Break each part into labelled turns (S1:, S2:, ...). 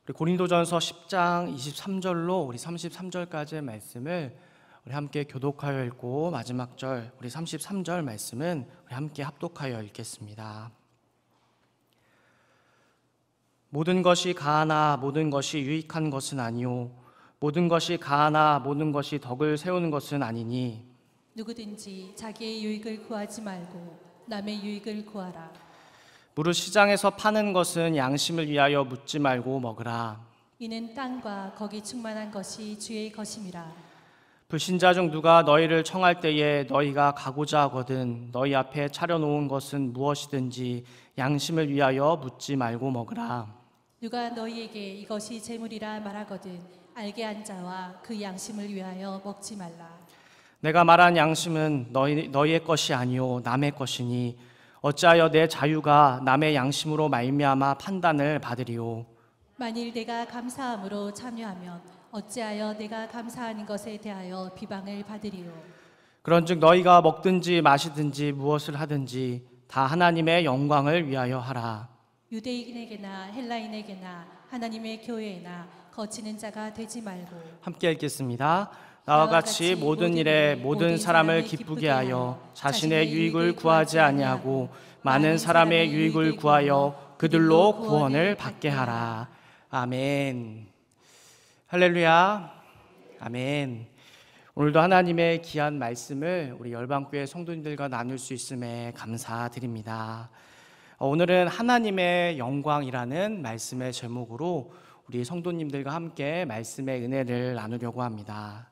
S1: 우리 고린도전서 10장 23절로 우리 33절까지의 말씀을 우리 함께 교독하여 읽고 마지막 절 우리 33절 말씀은 우리 함께 합독하여 읽겠습니다. 모든 것이 가하나 모든 것이 유익한 것은 아니요 모든 것이 가하나 모든 것이 덕을 세우는 것은 아니니
S2: 누구든지 자기의 유익을 구하지 말고 남의 유익을 구하라.
S1: 무릇 시장에서 파는 것은 양심을 위하여 묻지 말고 먹으라.
S2: 이는 땅과 거기 충만한 것이 주의 것임이라.
S1: 불신자 중 누가 너희를 청할 때에 너희가 가고자 하거든 너희 앞에 차려놓은 것은 무엇이든지 양심을 위하여 묻지 말고 먹으라.
S2: 누가 너희에게 이것이 재물이라 말하거든 알게 한 자와 그 양심을 위하여 먹지 말라.
S1: 내가 말한 양심은 너희의 것이 아니요 남의 것이니 어찌하여 내 자유가 남의 양심으로 말미암아 판단을 받으리요.
S2: 만일 내가 감사함으로 참여하면 어찌하여 내가 감사하는 것에 대하여 비방을 받으리요.
S1: 그런즉 너희가 먹든지 마시든지 무엇을 하든지 다 하나님의 영광을 위하여 하라.
S2: 유대인에게나 헬라인에게나 하나님의 교회에나 거치는 자가 되지 말고.
S1: 함께 읽겠습니다. 나와 같이 모든 일에 모든 사람을 기쁘게 하여 자신의 유익을 구하지 아니하고 많은 사람의 유익을 구하여 그들로 구원을 받게 하라. 아멘. 할렐루야. 아멘. 오늘도 하나님의 귀한 말씀을 우리 열방교회 성도님들과 나눌 수 있음에 감사드립니다. 오늘은 하나님의 영광이라는 말씀의 제목으로 우리 성도님들과 함께 말씀의 은혜를 나누려고 합니다.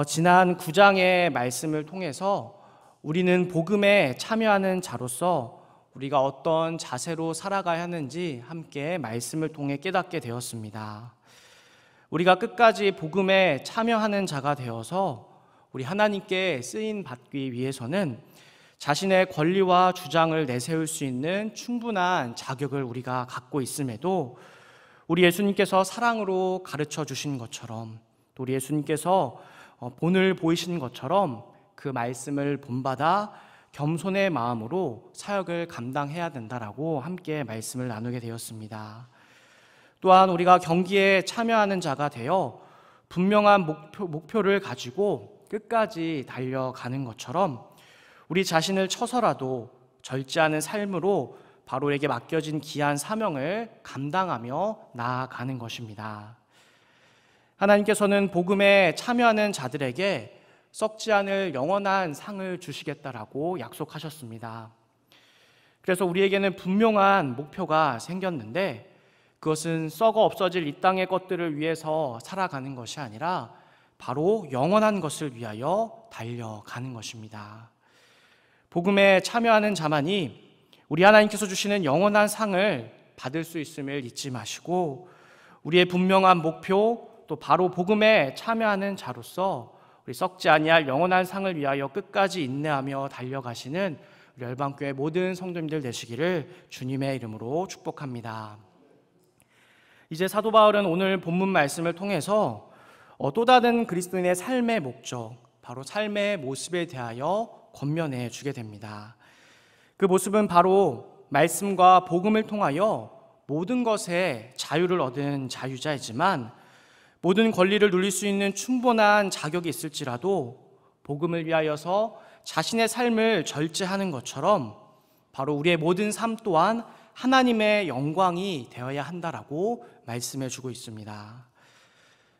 S1: 지난 9장의 말씀을 통해서 우리는 복음에 참여하는 자로서 우리가 어떤 자세로 살아가야 하는지 함께 말씀을 통해 깨닫게 되었습니다. 우리가 끝까지 복음에 참여하는 자가 되어서 우리 하나님께 쓰임 받기 위해서는 자신의 권리와 주장을 내세울 수 있는 충분한 자격을 우리가 갖고 있음에도 우리 예수님께서 사랑으로 가르쳐 주신 것처럼 또 우리 예수님께서 본을 보이신 것처럼 그 말씀을 본받아 겸손의 마음으로 사역을 감당해야 된다라고 함께 말씀을 나누게 되었습니다. 또한 우리가 경기에 참여하는 자가 되어 분명한 목표를 가지고 끝까지 달려가는 것처럼 우리 자신을 쳐서라도 절제하는 삶으로 바로 우리에게 맡겨진 귀한 사명을 감당하며 나아가는 것입니다. 하나님께서는 복음에 참여하는 자들에게 썩지 않을 영원한 상을 주시겠다라고 약속하셨습니다. 그래서 우리에게는 분명한 목표가 생겼는데 그것은 썩어 없어질 이 땅의 것들을 위해서 살아가는 것이 아니라 바로 영원한 것을 위하여 달려가는 것입니다. 복음에 참여하는 자만이 우리 하나님께서 주시는 영원한 상을 받을 수 있음을 잊지 마시고 우리의 분명한 목표 또 바로 복음에 참여하는 자로서 우리 썩지 아니할 영원한 상을 위하여 끝까지 인내하며 달려가시는 우리 열방교회 모든 성도님들 되시기를 주님의 이름으로 축복합니다. 이제 사도 바울은 오늘 본문 말씀을 통해서 또 다른 그리스도인의 삶의 목적, 바로 삶의 모습에 대하여 권면해 주게 됩니다. 그 모습은 바로 말씀과 복음을 통하여 모든 것에 자유를 얻은 자유자이지만 모든 권리를 누릴 수 있는 충분한 자격이 있을지라도 복음을 위하여서 자신의 삶을 절제하는 것처럼 바로 우리의 모든 삶 또한 하나님의 영광이 되어야 한다라고 말씀해 주고 있습니다.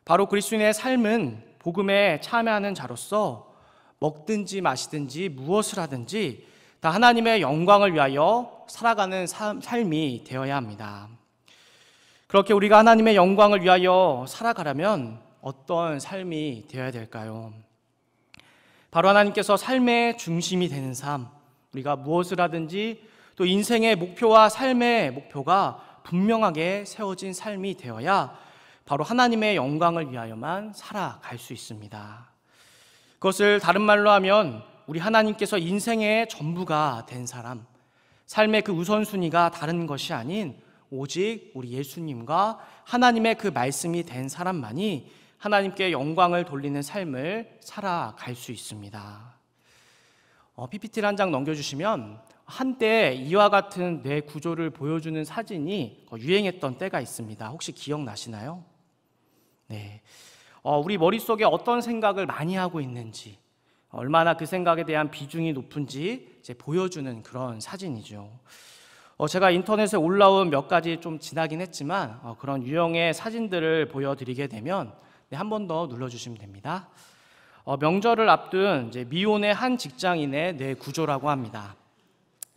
S1: 바로 그리스도인의 삶은 복음에 참여하는 자로서 먹든지 마시든지 무엇을 하든지 다 하나님의 영광을 위하여 살아가는 삶이 되어야 합니다. 그렇게 우리가 하나님의 영광을 위하여 살아가려면 어떤 삶이 되어야 될까요? 바로 하나님께서 삶의 중심이 되는 삶, 우리가 무엇을 하든지 또 인생의 목표와 삶의 목표가 분명하게 세워진 삶이 되어야 바로 하나님의 영광을 위하여만 살아갈 수 있습니다. 그것을 다른 말로 하면 우리 하나님께서 인생의 전부가 된 사람, 삶의 그 우선순위가 다른 것이 아닌 오직 우리 예수님과 하나님의 그 말씀이 된 사람만이 하나님께 영광을 돌리는 삶을 살아갈 수 있습니다. PPT를 한 장 넘겨주시면 한때 이와 같은 뇌 구조를 보여주는 사진이 유행했던 때가 있습니다. 혹시 기억나시나요? 네. 우리 머릿속에 어떤 생각을 많이 하고 있는지, 얼마나 그 생각에 대한 비중이 높은지 이제 보여주는 그런 사진이죠. 제가 인터넷에 올라온 몇 가지 좀 지나긴 했지만 그런 유형의 사진들을 보여드리게 되면 한 번 더 눌러주시면 됩니다. 명절을 앞둔 이제 미혼의 한 직장인의 뇌 구조라고 합니다.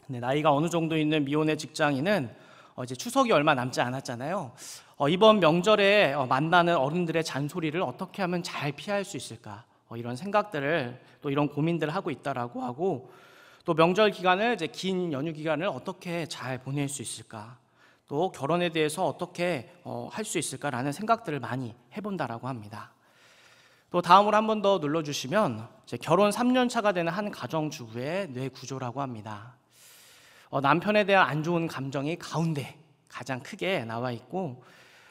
S1: 나이가 어느 정도 있는 미혼의 직장인은 이제 추석이 얼마 남지 않았잖아요. 이번 명절에 만나는 어른들의 잔소리를 어떻게 하면 잘 피할 수 있을까? 이런 생각들을 또 이런 고민들을 하고 있다라고 하고, 또 명절 기간을 이제 긴 연휴 기간을 어떻게 잘 보낼 수 있을까? 또 결혼에 대해서 어떻게 할 수 있을까라는 생각들을 많이 해본다라고 합니다. 또 다음으로 한 번 더 눌러주시면 이제 결혼 3년 차가 되는 한 가정주부의 뇌 구조라고 합니다. 남편에 대한 안 좋은 감정이 가운데 가장 크게 나와 있고,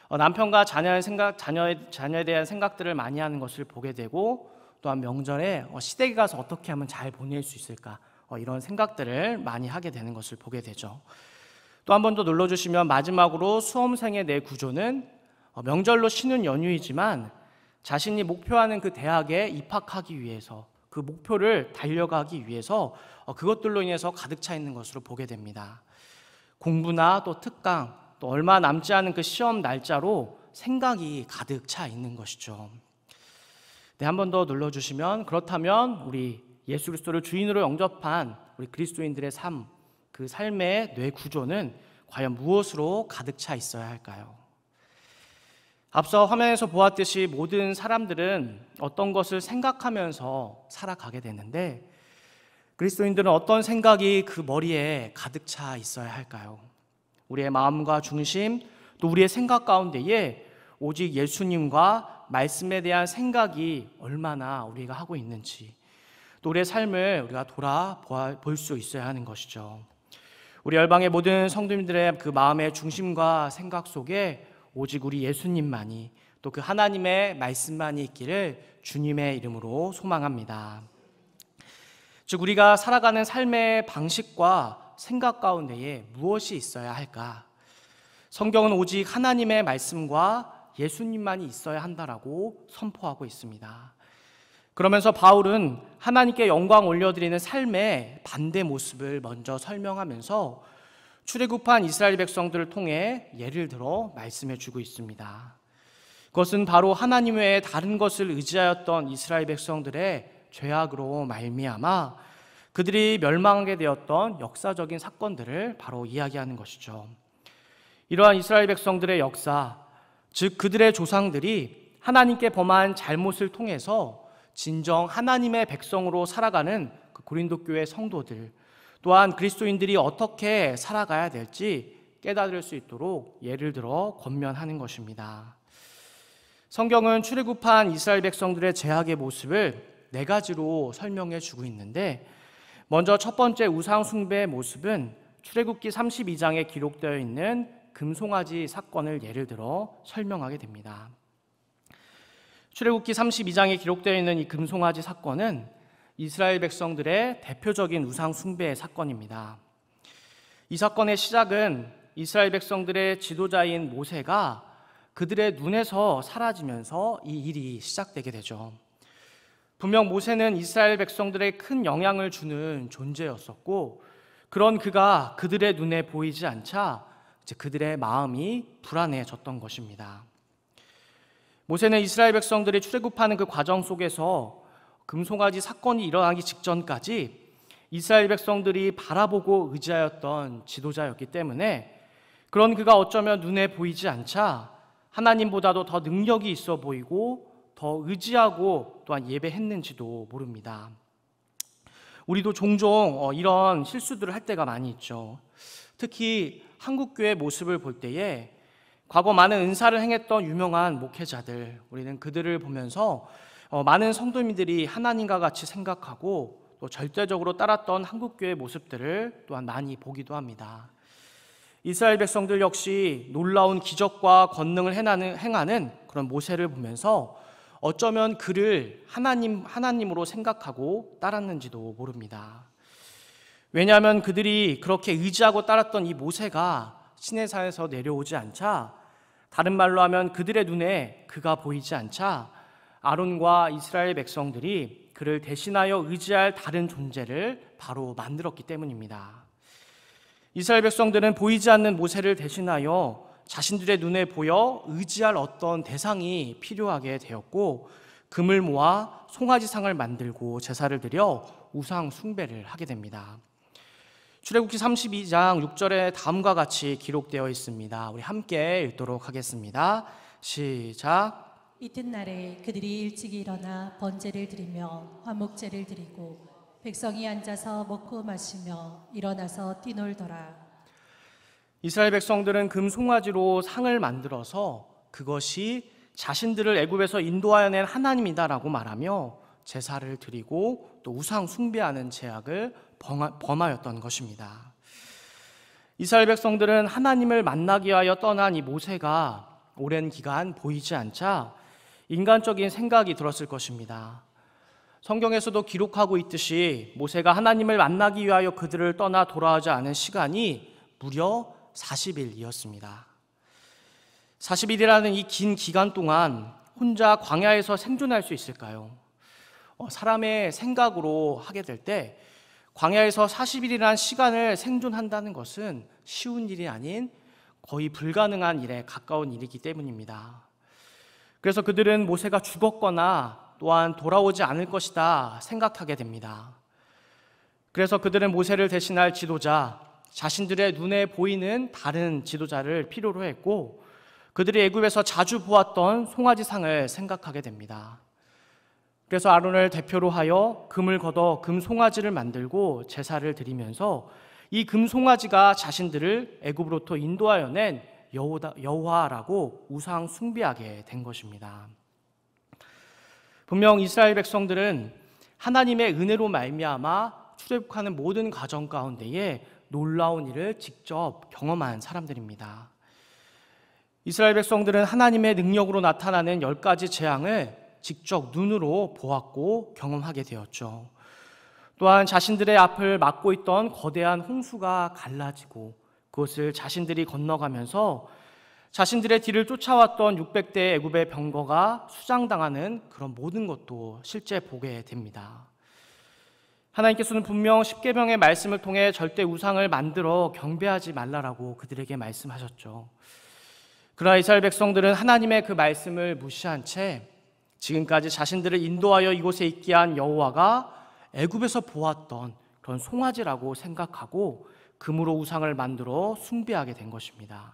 S1: 남편과 자녀에 대한 생각들을 많이 하는 것을 보게 되고, 또한 명절에 시댁에 가서 어떻게 하면 잘 보낼 수 있을까, 이런 생각들을 많이 하게 되는 것을 보게 되죠. 또 한 번 더 눌러주시면 마지막으로 수험생의 뇌 구조는 명절로 쉬는 연휴이지만 자신이 목표하는 그 대학에 입학하기 위해서, 그 목표를 달려가기 위해서 그것들로 인해서 가득 차 있는 것으로 보게 됩니다. 공부나 또 특강, 또 얼마 남지 않은 그 시험 날짜로 생각이 가득 차 있는 것이죠. 네, 한 번 더 눌러주시면, 그렇다면 우리 예수 그리스도를 주인으로 영접한 우리 그리스도인들의 삶, 그 삶의 뇌 구조는 과연 무엇으로 가득 차 있어야 할까요? 앞서 화면에서 보았듯이 모든 사람들은 어떤 것을 생각하면서 살아가게 되는데, 그리스도인들은 어떤 생각이 그 머리에 가득 차 있어야 할까요? 우리의 마음과 중심, 또 우리의 생각 가운데에 오직 예수님과 말씀에 대한 생각이 얼마나 우리가 하고 있는지, 또 우리의 삶을 우리가 돌아볼 수 있어야 하는 것이죠. 우리 열방의 모든 성도님들의 그 마음의 중심과 생각 속에 오직 우리 예수님만이, 또 그 하나님의 말씀만이 있기를 주님의 이름으로 소망합니다. 즉, 우리가 살아가는 삶의 방식과 생각 가운데에 무엇이 있어야 할까? 성경은 오직 하나님의 말씀과 예수님만이 있어야 한다라고 선포하고 있습니다. 그러면서 바울은 하나님께 영광 올려드리는 삶의 반대 모습을 먼저 설명하면서 출애굽한 이스라엘 백성들을 통해 예를 들어 말씀해 주고 있습니다. 그것은 바로 하나님 외에 다른 것을 의지하였던 이스라엘 백성들의 죄악으로 말미암아 그들이 멸망하게 되었던 역사적인 사건들을 바로 이야기하는 것이죠. 이러한 이스라엘 백성들의 역사, 즉 그들의 조상들이 하나님께 범한 잘못을 통해서 진정 하나님의 백성으로 살아가는 그 고린도 교회 성도들, 또한 그리스도인들이 어떻게 살아가야 될지 깨달을 수 있도록 예를 들어 권면하는 것입니다. 성경은 출애굽한 이스라엘 백성들의 죄악의 모습을 4가지로 설명해 주고 있는데, 먼저 첫 번째 우상 숭배의 모습은 출애굽기 32장에 기록되어 있는 금송아지 사건을 예를 들어 설명하게 됩니다. 출애굽기 32장에 기록되어 있는 이 금송아지 사건은 이스라엘 백성들의 대표적인 우상 숭배의 사건입니다. 이 사건의 시작은 이스라엘 백성들의 지도자인 모세가 그들의 눈에서 사라지면서 이 일이 시작되게 되죠. 분명 모세는 이스라엘 백성들의 큰 영향을 주는 존재였었고, 그런 그가 그들의 눈에 보이지 않자 이제 그들의 마음이 불안해졌던 것입니다. 모세는 이스라엘 백성들이 출애굽하는 그 과정 속에서 금송아지 사건이 일어나기 직전까지 이스라엘 백성들이 바라보고 의지하였던 지도자였기 때문에, 그런 그가 어쩌면 눈에 보이지 않자 하나님보다도 더 능력이 있어 보이고 더 의지하고 또한 예배했는지도 모릅니다. 우리도 종종 이런 실수들을 할 때가 많이 있죠. 특히 한국교회 모습을 볼 때에 과거 많은 은사를 행했던 유명한 목회자들, 우리는 그들을 보면서 많은 성도님들이 하나님과 같이 생각하고 또 절대적으로 따랐던 한국교회 모습들을 또한 많이 보기도 합니다. 이스라엘 백성들 역시 놀라운 기적과 권능을 행하는 그런 모세를 보면서 어쩌면 그를 하나님으로 생각하고 따랐는지도 모릅니다. 왜냐하면 그들이 그렇게 의지하고 따랐던 이 모세가 시내산에서 내려오지 않자, 다른 말로 하면 그들의 눈에 그가 보이지 않자 아론과 이스라엘 백성들이 그를 대신하여 의지할 다른 존재를 바로 만들었기 때문입니다. 이스라엘 백성들은 보이지 않는 모세를 대신하여 자신들의 눈에 보여 의지할 어떤 대상이 필요하게 되었고, 금을 모아 송아지상을 만들고 제사를 드려 우상 숭배를 하게 됩니다. 출애굽기 32장 6절에 다음과 같이 기록되어 있습니다. 우리 함께 읽도록 하겠습니다. 시작.
S2: 이튿날에 그들이 일찍 일어나 번제를 드리며 화목제를 드리고 백성이 앉아서 먹고 마시며 일어나서 뛰놀더라.
S1: 이스라엘 백성들은 금 송아지로 상을 만들어서 그것이 자신들을 애굽에서 인도하여 낸 하나님이다라고 말하며 제사를 드리고 또 우상 숭배하는 죄악을 범하였던 것입니다. 이스라엘 백성들은 하나님을 만나기 위하여 떠난 이 모세가 오랜 기간 보이지 않자 인간적인 생각이 들었을 것입니다. 성경에서도 기록하고 있듯이 모세가 하나님을 만나기 위하여 그들을 떠나 돌아오지 않은 시간이 무려 40일이었습니다. 40일이라는 이 긴 기간 동안 혼자 광야에서 생존할 수 있을까요? 사람의 생각으로 하게 될 때 광야에서 40일이라는 시간을 생존한다는 것은 쉬운 일이 아닌 거의 불가능한 일에 가까운 일이기 때문입니다. 그래서 그들은 모세가 죽었거나 또한 돌아오지 않을 것이다 생각하게 됩니다. 그래서 그들은 모세를 대신할 지도자, 자신들의 눈에 보이는 다른 지도자를 필요로 했고, 그들이 애굽에서 자주 보았던 송아지상을 생각하게 됩니다. 그래서 아론을 대표로 하여 금을 걷어 금 송아지를 만들고 제사를 드리면서 이 금 송아지가 자신들을 애굽으로부터 인도하여 낸 여호와라고 우상 숭배하게 된 것입니다. 분명 이스라엘 백성들은 하나님의 은혜로 말미암아 출애굽하는 모든 과정 가운데에 놀라운 일을 직접 경험한 사람들입니다. 이스라엘 백성들은 하나님의 능력으로 나타나는 10가지 재앙을 직접 눈으로 보았고 경험하게 되었죠. 또한 자신들의 앞을 막고 있던 거대한 홍수가 갈라지고 그것을 자신들이 건너가면서 자신들의 뒤를 쫓아왔던 600대의 애굽의 병거가 수장당하는 그런 모든 것도 실제 보게 됩니다. 하나님께서는 분명 십계명의 말씀을 통해 절대 우상을 만들어 경배하지 말라라고 그들에게 말씀하셨죠. 그러나 이스라엘 백성들은 하나님의 그 말씀을 무시한 채 지금까지 자신들을 인도하여 이곳에 있게 한 여호와가 애굽에서 보았던 그런 송아지라고 생각하고 금으로 우상을 만들어 숭배하게 된 것입니다.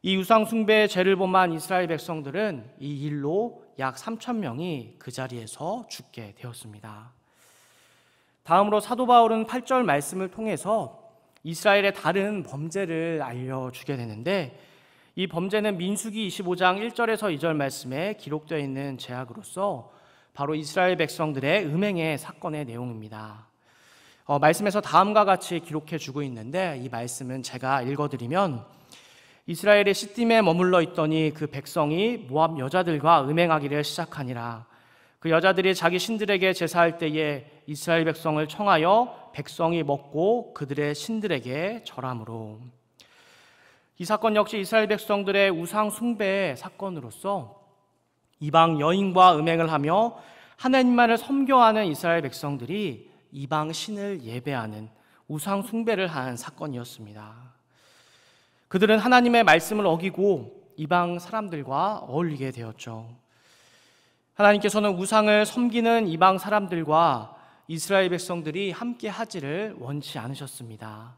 S1: 이 우상 숭배의 죄를 범한 이스라엘 백성들은 이 일로 약 3,000명이 그 자리에서 죽게 되었습니다. 다음으로 사도 바울은 8절 말씀을 통해서 이스라엘의 다른 범죄를 알려주게 되는데, 이 범죄는 민수기 25장 1절에서 2절 말씀에 기록되어 있는 죄악으로서 바로 이스라엘 백성들의 음행의 사건의 내용입니다. 말씀에서 다음과 같이 기록해 주고 있는데, 이 말씀은 제가 읽어드리면, 이스라엘의 시딤에 머물러 있더니 그 백성이 모압 여자들과 음행하기를 시작하니라. 그 여자들이 자기 신들에게 제사할 때에 이스라엘 백성을 청하여 백성이 먹고 그들의 신들에게 절함으로. 이 사건 역시 이스라엘 백성들의 우상 숭배의 사건으로서 이방 여인과 음행을 하며 하나님만을 섬겨하는 이스라엘 백성들이 이방 신을 예배하는 우상 숭배를 한 사건이었습니다. 그들은 하나님의 말씀을 어기고 이방 사람들과 어울리게 되었죠. 하나님께서는 우상을 섬기는 이방 사람들과 이스라엘 백성들이 함께 하지를 원치 않으셨습니다.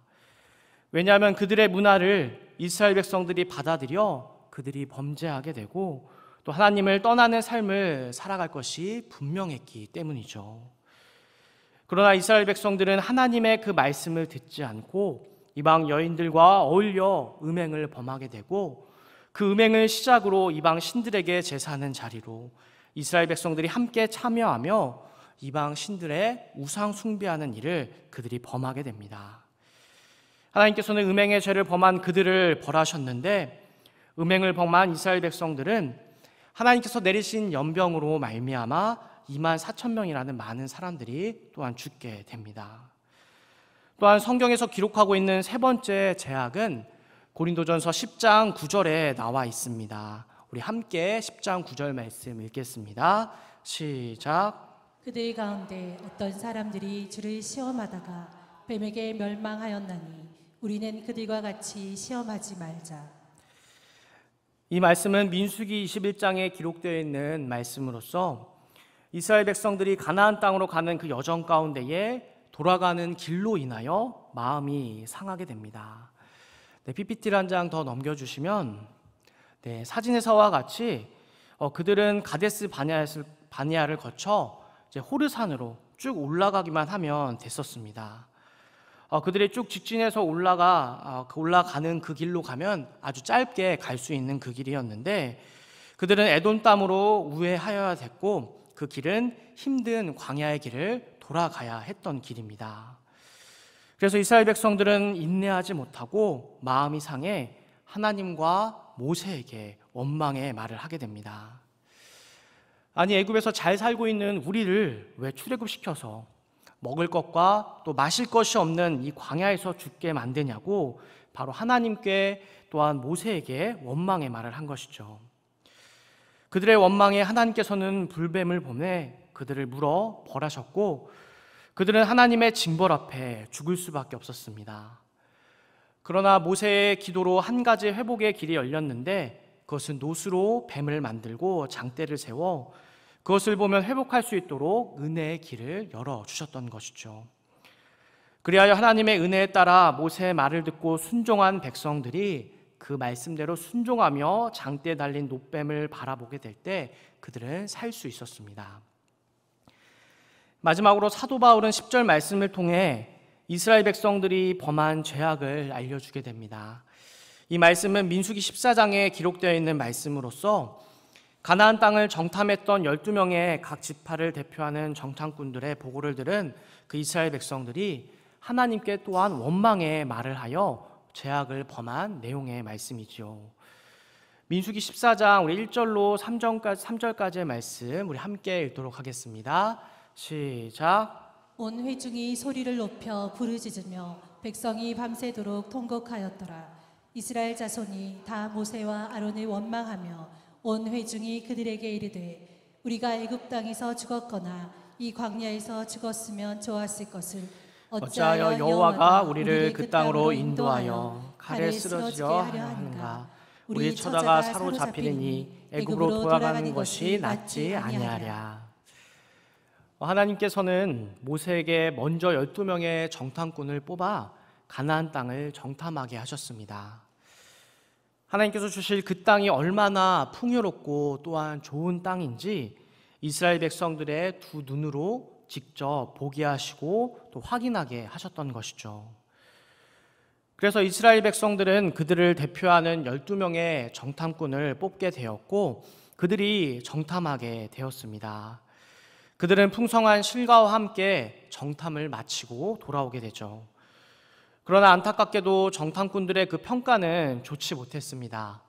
S1: 왜냐하면 그들의 문화를 이스라엘 백성들이 받아들여 그들이 범죄하게 되고 또 하나님을 떠나는 삶을 살아갈 것이 분명했기 때문이죠. 그러나 이스라엘 백성들은 하나님의 그 말씀을 듣지 않고 이방 여인들과 어울려 음행을 범하게 되고, 그 음행을 시작으로 이방 신들에게 제사하는 자리로 이스라엘 백성들이 함께 참여하며 이방 신들의 우상 숭배하는 일을 그들이 범하게 됩니다. 하나님께서는 음행의 죄를 범한 그들을 벌하셨는데, 음행을 범한 이스라엘 백성들은 하나님께서 내리신 연병으로 말미암아 24,000명이라는 많은 사람들이 또한 죽게 됩니다. 또한 성경에서 기록하고 있는 세 번째 죄악은 고린도전서 10장 9절에 나와 있습니다. 우리 함께 10장 9절 말씀 읽겠습니다. 시작.
S2: 그들 가운데 어떤 사람들이 주를 시험하다가 뱀에게 멸망하였나니 우리는 그들과 같이 시험하지 말자.
S1: 이 말씀은 민수기 21장에 기록되어 있는 말씀으로서 이스라엘 백성들이 가나안 땅으로 가는 그 여정 가운데에 돌아가는 길로 인하여 마음이 상하게 됩니다. PPT를 한 장 더 넘겨주시면 사진에서와 같이 그들은 가데스 바네아를 거쳐 이제 호르산으로 쭉 올라가기만 하면 됐었습니다. 그들이 쭉 직진해서 올라가는 그 길로 가면 아주 짧게 갈 수 있는 그 길이었는데 그들은 에돔 땅으로 우회하여야 됐고 그 길은 힘든 광야의 길을 돌아가야 했던 길입니다. 그래서 이스라엘 백성들은 인내하지 못하고 마음이 상해 하나님과 모세에게 원망의 말을 하게 됩니다. 아니, 애굽에서 잘 살고 있는 우리를 왜 출애굽시켜서 먹을 것과 또 마실 것이 없는 이 광야에서 죽게 만드냐고 바로 하나님께 또한 모세에게 원망의 말을 한 것이죠. 그들의 원망에 하나님께서는 불뱀을 보내 그들을 물어 벌하셨고 그들은 하나님의 징벌 앞에 죽을 수밖에 없었습니다. 그러나 모세의 기도로 한 가지 회복의 길이 열렸는데 그것은 노수로 뱀을 만들고 장대를 세워 그것을 보면 회복할 수 있도록 은혜의 길을 열어주셨던 것이죠. 그리하여 하나님의 은혜에 따라 모세의 말을 듣고 순종한 백성들이 그 말씀대로 순종하며 장대에 달린 노뱀을 바라보게 될 때 그들은 살 수 있었습니다. 마지막으로 사도 바울은 10절 말씀을 통해 이스라엘 백성들이 범한 죄악을 알려주게 됩니다. 이 말씀은 민수기 14장에 기록되어 있는 말씀으로서 가나안 땅을 정탐했던 12명의 각 지파를 대표하는 정탐꾼들의 보고를 들은 그 이스라엘 백성들이 하나님께 또한 원망의 말을 하여 죄악을 범한 내용의 말씀이죠. 민수기 14장 우리 1절로 3절까지의 말씀 우리 함께 읽도록 하겠습니다. 시작.
S2: 온 회중이 소리를 높여 부르짖으며 백성이 밤새도록 통곡하였더라. 이스라엘 자손이 다 모세와 아론을 원망하며 온 회중이 그들에게 이르되 우리가 애굽 땅에서 죽었거나 이 광야에서 죽었으면 좋았을 것을
S1: 어찌하여 여호와가 우리를 그 땅으로 인도하여 칼에 쓰러지게 하려 하는가. 우리 처자가 사로잡히리니 애굽으로 돌아가는 것이 낫지 아니하랴. 하나님께서는 모세에게 먼저 12명의 정탐꾼을 뽑아 가나안 땅을 정탐하게 하셨습니다. 하나님께서 주실 그 땅이 얼마나 풍요롭고 또한 좋은 땅인지 이스라엘 백성들의 두 눈으로 직접 보게 하시고 또 확인하게 하셨던 것이죠. 그래서 이스라엘 백성들은 그들을 대표하는 12명의 정탐꾼을 뽑게 되었고 그들이 정탐하게 되었습니다. 그들은 풍성한 실과와 함께 정탐을 마치고 돌아오게 되죠. 그러나 안타깝게도 정탐꾼들의 그 평가는 좋지 못했습니다.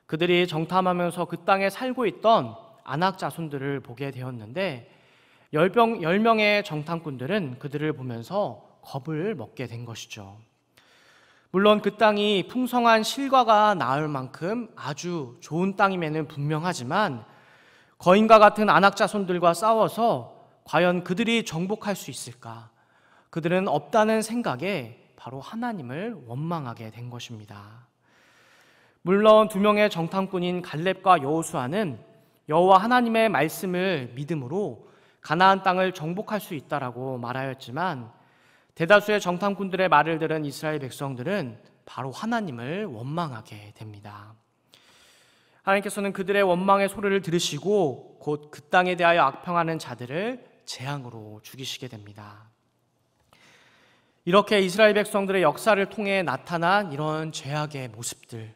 S1: 그들이 정탐하면서 그 땅에 살고 있던 아낙 자손들을 보게 되었는데 10명의 정탐꾼들은 그들을 보면서 겁을 먹게 된 것이죠. 물론 그 땅이 풍성한 실과가 나올 만큼 아주 좋은 땅임에는 분명하지만 거인과 같은 아낙 자손들과 싸워서 과연 그들이 정복할 수 있을까? 그들은 없다는 생각에 바로 하나님을 원망하게 된 것입니다. 물론 2명의 정탐꾼인 갈렙과 여호수아는 여호와 하나님의 말씀을 믿음으로 가나안 땅을 정복할 수 있다라고 말하였지만 대다수의 정탐꾼들의 말을 들은 이스라엘 백성들은 바로 하나님을 원망하게 됩니다. 하나님께서는 그들의 원망의 소리를 들으시고 곧 그 땅에 대하여 악평하는 자들을 재앙으로 죽이시게 됩니다. 이렇게 이스라엘 백성들의 역사를 통해 나타난 이런 죄악의 모습들,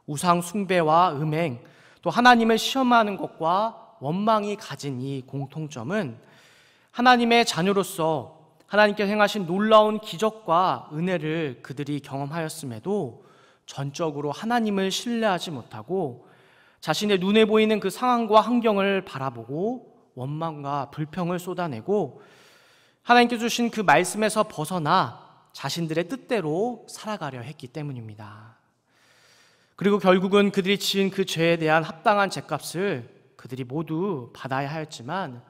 S1: 우상 숭배와 음행, 또 하나님을 시험하는 것과 원망이 가진 이 공통점은 하나님의 자녀로서 하나님께 행하신 놀라운 기적과 은혜를 그들이 경험하였음에도 전적으로 하나님을 신뢰하지 못하고 자신의 눈에 보이는 그 상황과 환경을 바라보고 원망과 불평을 쏟아내고 하나님께 주신 그 말씀에서 벗어나 자신들의 뜻대로 살아가려 했기 때문입니다. 그리고 결국은 그들이 지은 그 죄에 대한 합당한 죗값을 그들이 모두 받아야 하였지만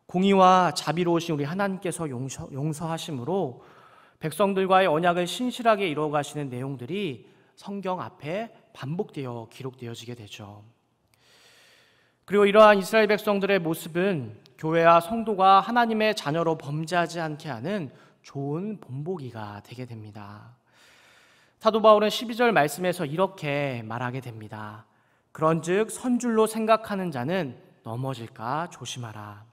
S1: 공의와 자비로우신 우리 하나님께서 용서하심으로 백성들과의 언약을 신실하게 이루어가시는 내용들이 성경 앞에 반복되어 기록되어지게 되죠. 그리고 이러한 이스라엘 백성들의 모습은 교회와 성도가 하나님의 자녀로 범죄하지 않게 하는 좋은 본보기가 되게 됩니다. 사도 바울은 12절 말씀에서 이렇게 말하게 됩니다. 그런즉 선줄로 생각하는 자는 넘어질까 조심하라.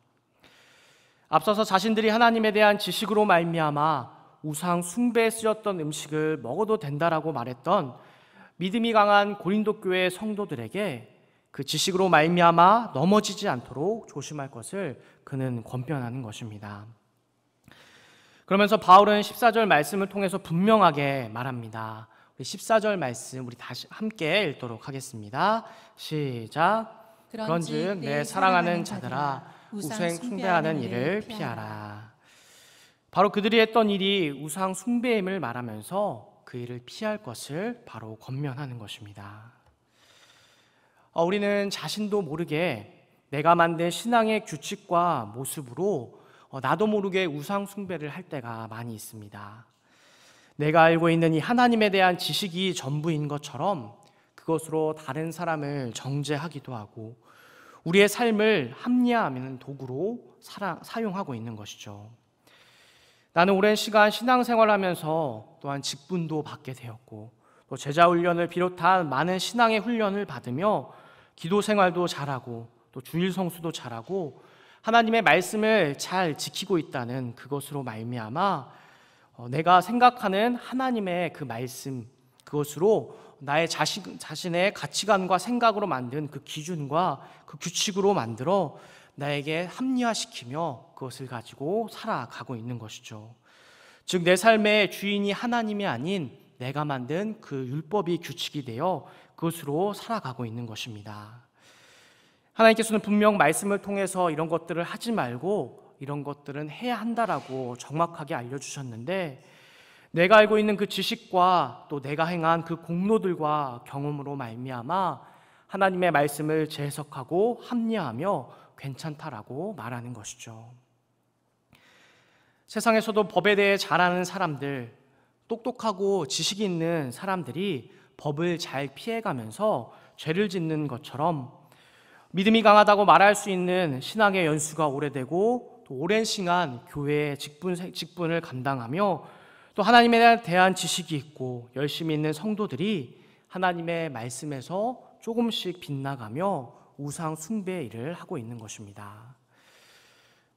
S1: 앞서서 자신들이 하나님에 대한 지식으로 말미암아 우상 숭배에 쓰였던 음식을 먹어도 된다라고 말했던 믿음이 강한 고린도 교회의 성도들에게 그 지식으로 말미암아 넘어지지 않도록 조심할 것을 그는 권면하는 것입니다. 그러면서 바울은 14절 말씀을 통해서 분명하게 말합니다. 14절 말씀 우리 다시 함께 읽도록 하겠습니다. 시작. 그런즉 내 사랑하는 자들아 우상 숭배하는 일을 피하라. 바로 그들이 했던 일이 우상 숭배임을 말하면서 그 일을 피할 것을 바로 권면하는 것입니다. 우리는 자신도 모르게 내가 만든 신앙의 규칙과 모습으로 나도 모르게 우상 숭배를 할 때가 많이 있습니다. 내가 알고 있는 이 하나님에 대한 지식이 전부인 것처럼 그것으로 다른 사람을 정죄하기도 하고 우리의 삶을 합리화하는 도구로 사용하고 있는 것이죠. 나는 오랜 시간 신앙생활을 하면서 또한 직분도 받게 되었고 또 제자훈련을 비롯한 많은 신앙의 훈련을 받으며 기도 생활도 잘하고 또 주일 성수도 잘하고 하나님의 말씀을 잘 지키고 있다는 그것으로 말미암아 내가 생각하는 하나님의 그 말씀 그것으로 나의 자신의 가치관과 생각으로 만든 그 기준과 그 규칙으로 만들어 나에게 합리화시키며 그것을 가지고 살아가고 있는 것이죠. 즉 내 삶의 주인이 하나님이 아닌 내가 만든 그 율법이 규칙이 되어 그것으로 살아가고 있는 것입니다. 하나님께서는 분명 말씀을 통해서 이런 것들을 하지 말고 이런 것들은 해야 한다라고 정확하게 알려주셨는데 내가 알고 있는 그 지식과 또 내가 행한 그 공로들과 경험으로 말미암아 하나님의 말씀을 재해석하고 합리화하며 괜찮다라고 말하는 것이죠. 세상에서도 법에 대해 잘 아는 사람들, 똑똑하고 지식이 있는 사람들이 법을 잘 피해가면서 죄를 짓는 것처럼 믿음이 강하다고 말할 수 있는 신앙의 연수가 오래되고 또 오랜 시간 교회의 직분을 감당하며 또 하나님에 대한 지식이 있고 열심히 있는 성도들이 하나님의 말씀에서 조금씩 빗나가며 우상 숭배의 일을 하고 있는 것입니다.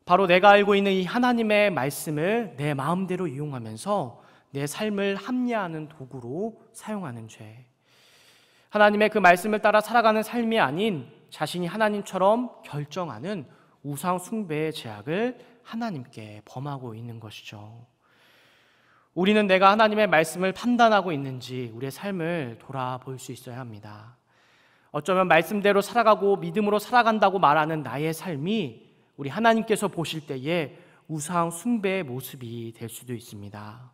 S1: 바로 내가 알고 있는 이 하나님의 말씀을 내 마음대로 이용하면서 내 삶을 합리화하는 도구로 사용하는 죄. 하나님의 그 말씀을 따라 살아가는 삶이 아닌 자신이 하나님처럼 결정하는 우상 숭배의 죄악을 하나님께 범하고 있는 것이죠. 우리는 내가 하나님의 말씀을 판단하고 있는지 우리의 삶을 돌아볼 수 있어야 합니다. 어쩌면 말씀대로 살아가고 믿음으로 살아간다고 말하는 나의 삶이 우리 하나님께서 보실 때에 우상 숭배의 모습이 될 수도 있습니다.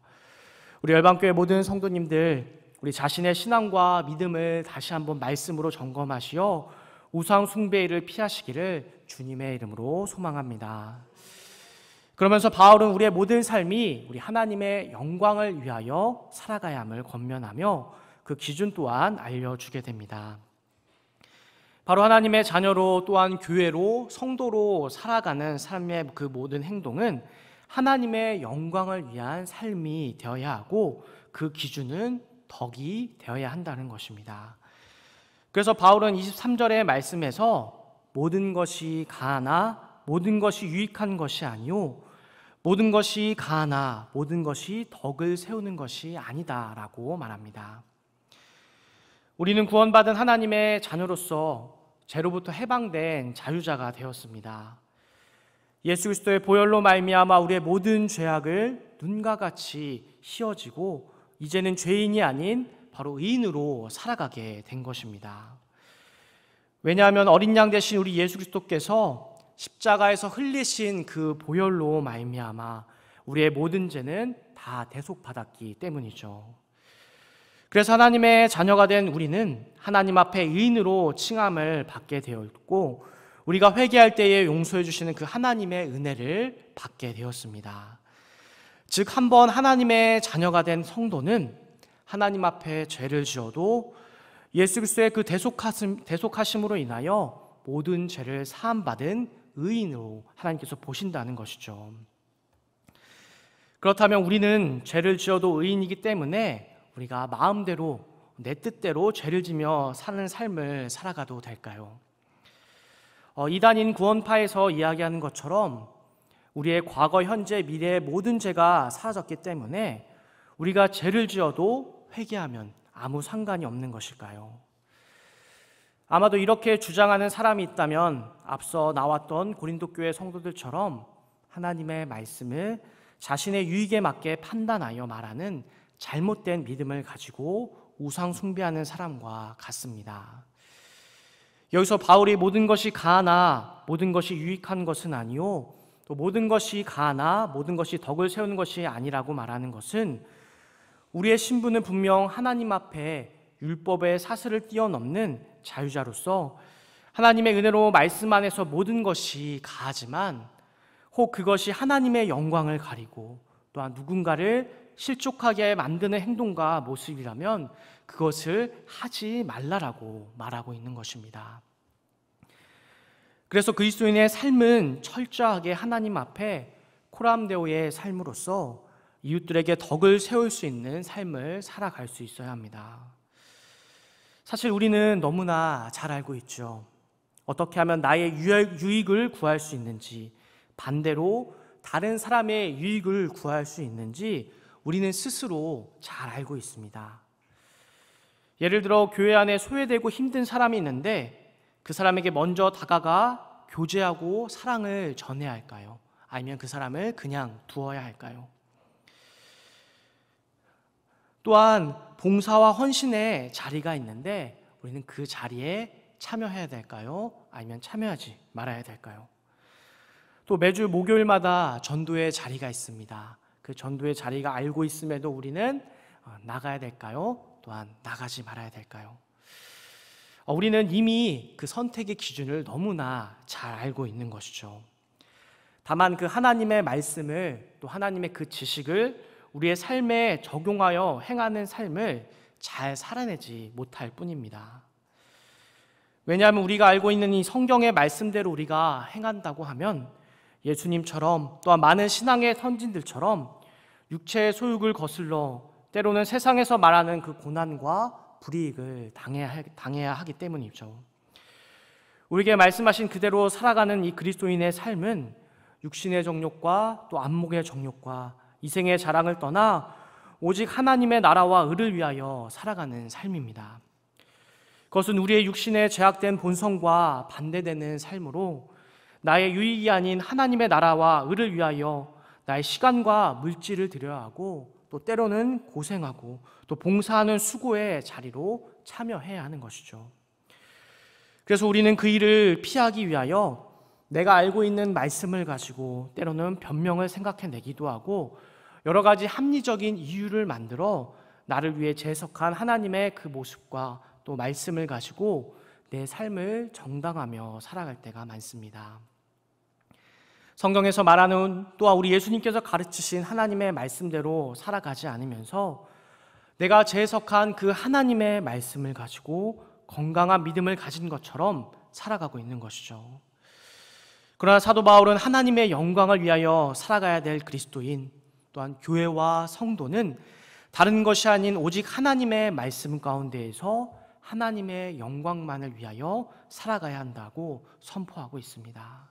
S1: 우리 열방교회 모든 성도님들, 우리 자신의 신앙과 믿음을 다시 한번 말씀으로 점검하시어 우상 숭배를 피하시기를 주님의 이름으로 소망합니다. 그러면서 바울은 우리의 모든 삶이 우리 하나님의 영광을 위하여 살아가야 함을 권면하며 그 기준 또한 알려주게 됩니다. 바로 하나님의 자녀로 또한 교회로 성도로 살아가는 삶의 그 모든 행동은 하나님의 영광을 위한 삶이 되어야 하고 그 기준은 덕이 되어야 한다는 것입니다. 그래서 바울은 23절의 말씀에서 모든 것이 가하나 모든 것이 유익한 것이 아니요 모든 것이 가하나 모든 것이 덕을 세우는 것이 아니다라고 말합니다. 우리는 구원받은 하나님의 자녀로서 죄로부터 해방된 자유자가 되었습니다. 예수 그리스도의 보혈로 말미암아 우리의 모든 죄악을 눈과 같이 씌어지고 이제는 죄인이 아닌 바로 의인으로 살아가게 된 것입니다. 왜냐하면 어린 양 되신 우리 예수 그리스도께서 십자가에서 흘리신 그 보혈로 말미암아 우리의 모든 죄는 다 대속받았기 때문이죠. 그래서 하나님의 자녀가 된 우리는 하나님 앞에 의인으로 칭함을 받게 되었고, 우리가 회개할 때에 용서해 주시는 그 하나님의 은혜를 받게 되었습니다. 즉, 한번 하나님의 자녀가 된 성도는 하나님 앞에 죄를 지어도 예수 그리스도의 그 대속하심으로 인하여 모든 죄를 사함받은 의인으로 하나님께서 보신다는 것이죠. 그렇다면 우리는 죄를 지어도 의인이기 때문에 우리가 마음대로 내 뜻대로 죄를 지며 사는 삶을 살아가도 될까요? 이단인 구원파에서 이야기하는 것처럼 우리의 과거, 현재, 미래의 모든 죄가 사라졌기 때문에 우리가 죄를 지어도 회개하면 아무 상관이 없는 것일까요? 아마도 이렇게 주장하는 사람이 있다면 앞서 나왔던 고린도 교회 성도들처럼 하나님의 말씀을 자신의 유익에 맞게 판단하여 말하는 잘못된 믿음을 가지고 우상 숭배하는 사람과 같습니다. 여기서 바울이 모든 것이 가하나 모든 것이 유익한 것은 아니요, 또 모든 것이 가하나 모든 것이 덕을 세우는 것이 아니라고 말하는 것은 우리의 신분은 분명 하나님 앞에 율법의 사슬을 뛰어넘는 자유자로서 하나님의 은혜로 말씀 안에서 모든 것이 가하지만 혹 그것이 하나님의 영광을 가리고 또한 누군가를 실족하게 만드는 행동과 모습이라면 그것을 하지 말라라고 말하고 있는 것입니다. 그래서 그리스도인의 삶은 철저하게 하나님 앞에 코람데오의 삶으로서 이웃들에게 덕을 세울 수 있는 삶을 살아갈 수 있어야 합니다. 사실 우리는 너무나 잘 알고 있죠. 어떻게 하면 나의 유익을 구할 수 있는지, 반대로 다른 사람의 유익을 구할 수 있는지 우리는 스스로 잘 알고 있습니다. 예를 들어 교회 안에 소외되고 힘든 사람이 있는데 그 사람에게 먼저 다가가 교제하고 사랑을 전해야 할까요? 아니면 그 사람을 그냥 두어야 할까요? 또한 봉사와 헌신의 자리가 있는데 우리는 그 자리에 참여해야 될까요? 아니면 참여하지 말아야 될까요? 또 매주 목요일마다 전도의 자리가 있습니다. 그 전도의 자리가 알고 있음에도 우리는 나가야 될까요? 또한 나가지 말아야 될까요? 우리는 이미 그 선택의 기준을 너무나 잘 알고 있는 것이죠. 다만 그 하나님의 말씀을, 또 하나님의 그 지식을 우리의 삶에 적용하여 행하는 삶을 잘 살아내지 못할 뿐입니다. 왜냐하면 우리가 알고 있는 이 성경의 말씀대로 우리가 행한다고 하면 예수님처럼 또한 많은 신앙의 선진들처럼 육체의 소욕을 거슬러 때로는 세상에서 말하는 그 고난과 불이익을 당해야 하기 때문이죠. 우리에게 말씀하신 그대로 살아가는 이 그리스도인의 삶은 육신의 정욕과 또 안목의 정욕과 이생의 자랑을 떠나 오직 하나님의 나라와 의를 위하여 살아가는 삶입니다. 그것은 우리의 육신의 죄악된 본성과 반대되는 삶으로 나의 유익이 아닌 하나님의 나라와 의를 위하여 나의 시간과 물질을 들여야 하고 또 때로는 고생하고 또 봉사하는 수고의 자리로 참여해야 하는 것이죠. 그래서 우리는 그 일을 피하기 위하여 내가 알고 있는 말씀을 가지고 때로는 변명을 생각해내기도 하고 여러 가지 합리적인 이유를 만들어 나를 위해 재석한 하나님의 그 모습과 또 말씀을 가지고 내 삶을 정당하며 살아갈 때가 많습니다. 성경에서 말하는 또한 우리 예수님께서 가르치신 하나님의 말씀대로 살아가지 않으면서 내가 재석한 그 하나님의 말씀을 가지고 건강한 믿음을 가진 것처럼 살아가고 있는 것이죠. 그러나 사도 바울은 하나님의 영광을 위하여 살아가야 될 그리스도인, 또한 교회와 성도는 다른 것이 아닌 오직 하나님의 말씀 가운데에서 하나님의 영광만을 위하여 살아가야 한다고 선포하고 있습니다.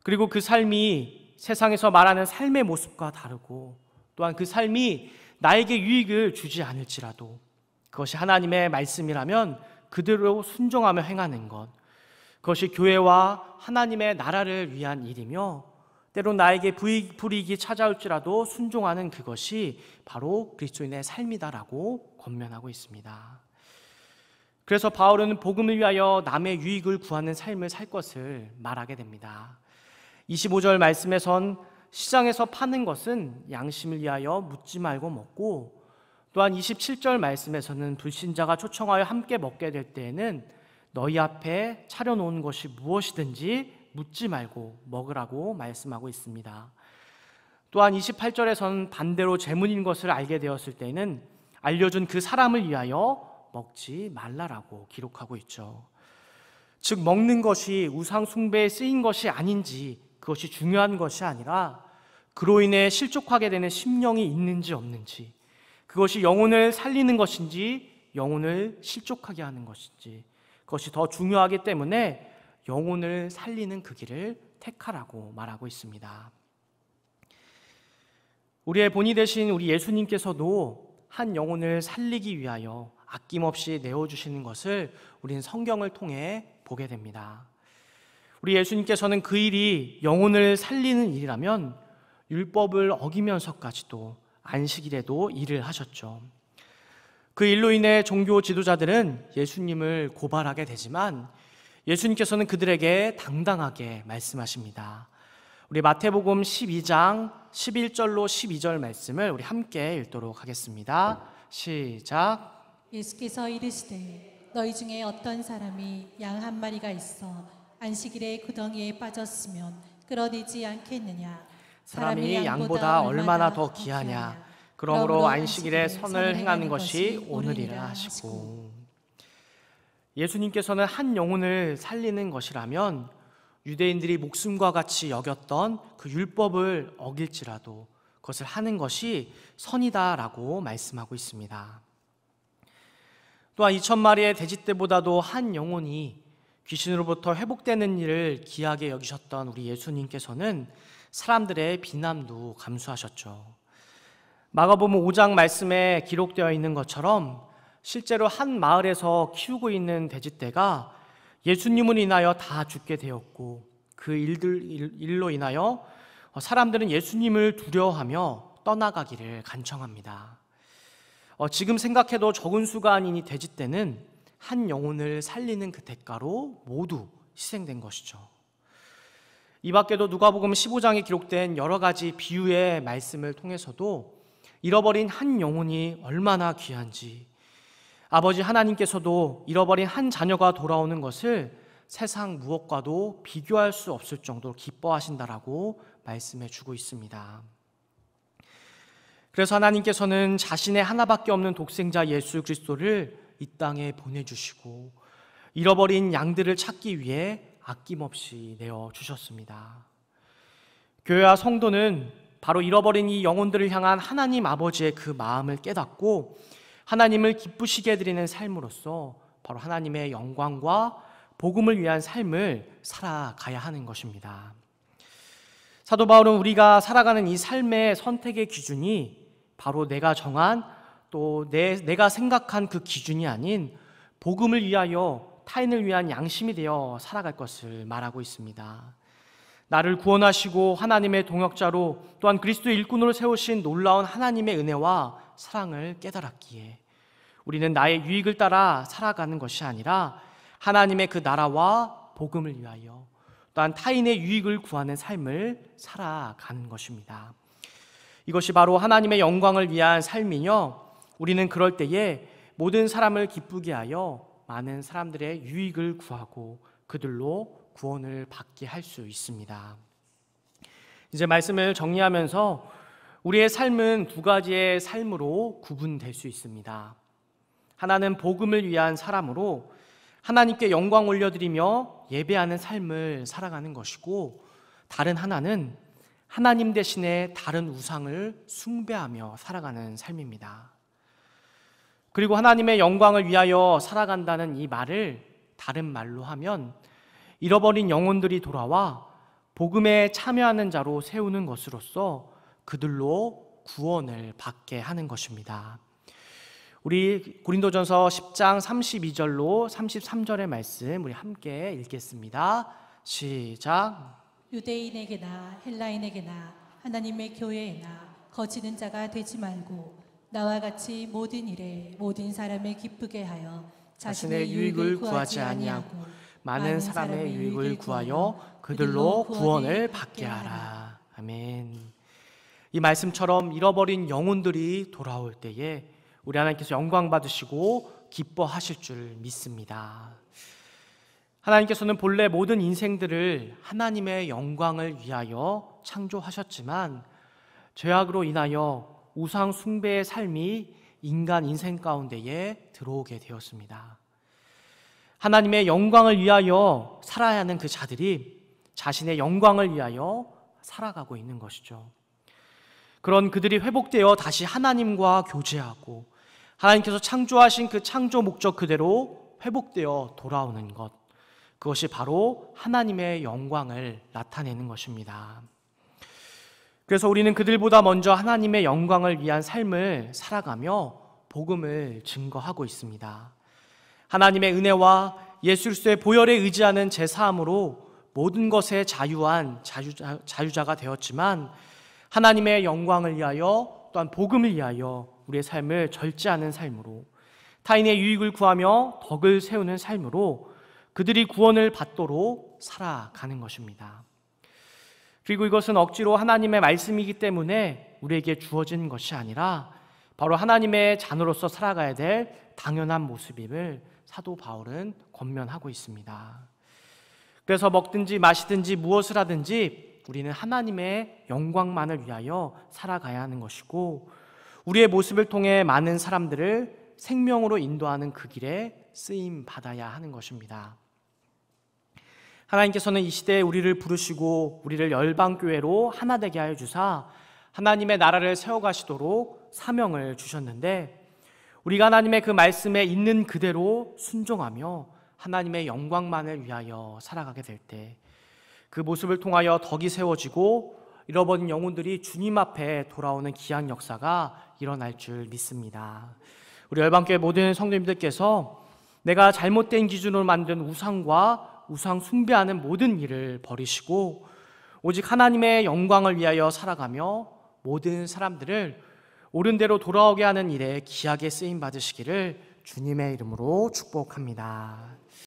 S1: 그리고 그 삶이 세상에서 말하는 삶의 모습과 다르고 또한 그 삶이 나에게 유익을 주지 않을지라도 그것이 하나님의 말씀이라면 그대로 순종하며 행하는 것, 그것이 교회와 하나님의 나라를 위한 일이며 때로 나에게 불이익이 찾아올지라도 순종하는 그것이 바로 그리스도인의 삶이다라고 권면하고 있습니다. 그래서 바울은 복음을 위하여 남의 유익을 구하는 삶을 살 것을 말하게 됩니다. 25절 말씀에선 시장에서 파는 것은 양심을 위하여 묻지 말고 먹고, 또한 27절 말씀에서는 불신자가 초청하여 함께 먹게 될 때에는 너희 앞에 차려놓은 것이 무엇이든지 묻지 말고 먹으라고 말씀하고 있습니다. 또한 28절에서는 반대로 재문인 것을 알게 되었을 때는 알려준 그 사람을 위하여 먹지 말라라고 기록하고 있죠. 즉 먹는 것이 우상 숭배에 쓰인 것이 아닌지, 그것이 중요한 것이 아니라 그로 인해 실족하게 되는 심령이 있는지 없는지, 그것이 영혼을 살리는 것인지 영혼을 실족하게 하는 것인지, 그것이 더 중요하기 때문에 영혼을 살리는 그 길을 택하라고 말하고 있습니다. 우리의 본이 되신 우리 예수님께서도 한 영혼을 살리기 위하여 아낌없이 내어주시는 것을 우리는 성경을 통해 보게 됩니다. 우리 예수님께서는 그 일이 영혼을 살리는 일이라면 율법을 어기면서까지도 안식일에도 일을 하셨죠. 그 일로 인해 종교 지도자들은 예수님을 고발하게 되지만 예수님께서는 그들에게 당당하게 말씀하십니다. 우리 마태복음 12장 11절로 12절 말씀을 우리 함께 읽도록 하겠습니다. 시작.
S2: 예수께서 이르시되 너희 중에 어떤 사람이 양 한 마리가 있어 안식일에 구덩이에 빠졌으면 끌어내지 않겠느냐.
S1: 사람이 양보다 얼마나 더 귀하냐. 그러므로 안식일에 선을 행하는 것이 오늘이라 하시고. 예수님께서는 한 영혼을 살리는 것이라면 유대인들이 목숨과 같이 여겼던 그 율법을 어길지라도 그것을 하는 것이 선이다라고 말씀하고 있습니다. 또한 2000마리의 돼지떼보다도 한 영혼이 귀신으로부터 회복되는 일을 귀하게 여기셨던 우리 예수님께서는 사람들의 비난도 감수하셨죠. 마가복음 5장 말씀에 기록되어 있는 것처럼 실제로 한 마을에서 키우고 있는 돼지떼가 예수님을 인하여 다 죽게 되었고, 그 일로 인하여 사람들은 예수님을 두려워하며 떠나가기를 간청합니다. 지금 생각해도 적은 수가 아닌 이 돼지떼는 한 영혼을 살리는 그 대가로 모두 희생된 것이죠. 이 밖에도 누가복음 15장에 기록된 여러 가지 비유의 말씀을 통해서도 잃어버린 한 영혼이 얼마나 귀한지, 아버지 하나님께서도 잃어버린 한 자녀가 돌아오는 것을 세상 무엇과도 비교할 수 없을 정도로 기뻐하신다라고 말씀해 주고 있습니다. 그래서 하나님께서는 자신의 하나밖에 없는 독생자 예수 그리스도를 이 땅에 보내주시고 잃어버린 양들을 찾기 위해 아낌없이 내어주셨습니다. 교회와 성도는 바로 잃어버린 이 영혼들을 향한 하나님 아버지의 그 마음을 깨닫고 하나님을 기쁘시게 해드리는 삶으로써 바로 하나님의 영광과 복음을 위한 삶을 살아가야 하는 것입니다. 사도 바울은 우리가 살아가는 이 삶의 선택의 기준이 바로 내가 정한 또 내가 생각한 그 기준이 아닌 복음을 위하여 타인을 위한 양심이 되어 살아갈 것을 말하고 있습니다. 나를 구원하시고 하나님의 동역자로 또한 그리스도의 일꾼으로 세우신 놀라운 하나님의 은혜와 사랑을 깨달았기에 우리는 나의 유익을 따라 살아가는 것이 아니라 하나님의 그 나라와 복음을 위하여 또한 타인의 유익을 구하는 삶을 살아가는 것입니다. 이것이 바로 하나님의 영광을 위한 삶이며 우리는 그럴 때에 모든 사람을 기쁘게 하여 많은 사람들의 유익을 구하고 그들로 구원을 받게 할 수 있습니다. 이제 말씀을 정리하면서 우리의 삶은 두 가지의 삶으로 구분될 수 있습니다. 하나는 복음을 위한 사람으로 하나님께 영광 올려드리며 예배하는 삶을 살아가는 것이고, 다른 하나는 하나님 대신에 다른 우상을 숭배하며 살아가는 삶입니다. 그리고 하나님의 영광을 위하여 살아간다는 이 말을 다른 말로 하면 잃어버린 영혼들이 돌아와 복음에 참여하는 자로 세우는 것으로서 그들로 구원을 받게 하는 것입니다. 우리 고린도전서 10장 32절로 33절의 말씀 우리 함께 읽겠습니다. 시작.
S2: 유대인에게나 헬라인에게나 하나님의 교회에나 거치는 자가 되지 말고 나와 같이 모든 일에 모든 사람을 기쁘게 하여 자신의 유익을 구하지 아니하고 많은 사람의 유익을 구하여 그들로 구원을 받게 하라. 아멘.
S1: 이 말씀처럼 잃어버린 영혼들이 돌아올 때에 우리 하나님께서 영광 받으시고 기뻐하실 줄 믿습니다. 하나님께서는 본래 모든 인생들을 하나님의 영광을 위하여 창조하셨지만 죄악으로 인하여 우상 숭배의 삶이 인간 인생 가운데에 들어오게 되었습니다. 하나님의 영광을 위하여 살아야 하는 그 자들이 자신의 영광을 위하여 살아가고 있는 것이죠. 그런 그들이 회복되어 다시 하나님과 교제하고 하나님께서 창조하신 그 창조 목적 그대로 회복되어 돌아오는 것, 그것이 바로 하나님의 영광을 나타내는 것입니다. 그래서 우리는 그들보다 먼저 하나님의 영광을 위한 삶을 살아가며 복음을 증거하고 있습니다. 하나님의 은혜와 예수 그리스도의 보혈에 의지하는 제 삶으로 모든 것에 자유한 자유자가 되었지만 하나님의 영광을 위하여 또한 복음을 위하여 우리의 삶을 절제하는 삶으로 타인의 유익을 구하며 덕을 세우는 삶으로 그들이 구원을 받도록 살아가는 것입니다. 그리고 이것은 억지로 하나님의 말씀이기 때문에 우리에게 주어진 것이 아니라 바로 하나님의 자녀로서 살아가야 될 당연한 모습임을 사도 바울은 권면하고 있습니다. 그래서 먹든지 마시든지 무엇을 하든지 우리는 하나님의 영광만을 위하여 살아가야 하는 것이고 우리의 모습을 통해 많은 사람들을 생명으로 인도하는 그 길에 쓰임 받아야 하는 것입니다. 하나님께서는 이 시대에 우리를 부르시고 우리를 열방교회로 하나 되게 하여 주사 하나님의 나라를 세워가시도록 사명을 주셨는데 우리가 하나님의 그 말씀에 있는 그대로 순종하며 하나님의 영광만을 위하여 살아가게 될 때 그 모습을 통하여 덕이 세워지고 잃어버린 영혼들이 주님 앞에 돌아오는 귀한 역사가 일어날 줄 믿습니다. 우리 열방교회 모든 성도님들께서 내가 잘못된 기준으로 만든 우상과 우상 숭배하는 모든 일을 버리시고 오직 하나님의 영광을 위하여 살아가며 모든 사람들을 옳은 대로 돌아오게 하는 일에 귀하게 쓰임 받으시기를 주님의 이름으로 축복합니다.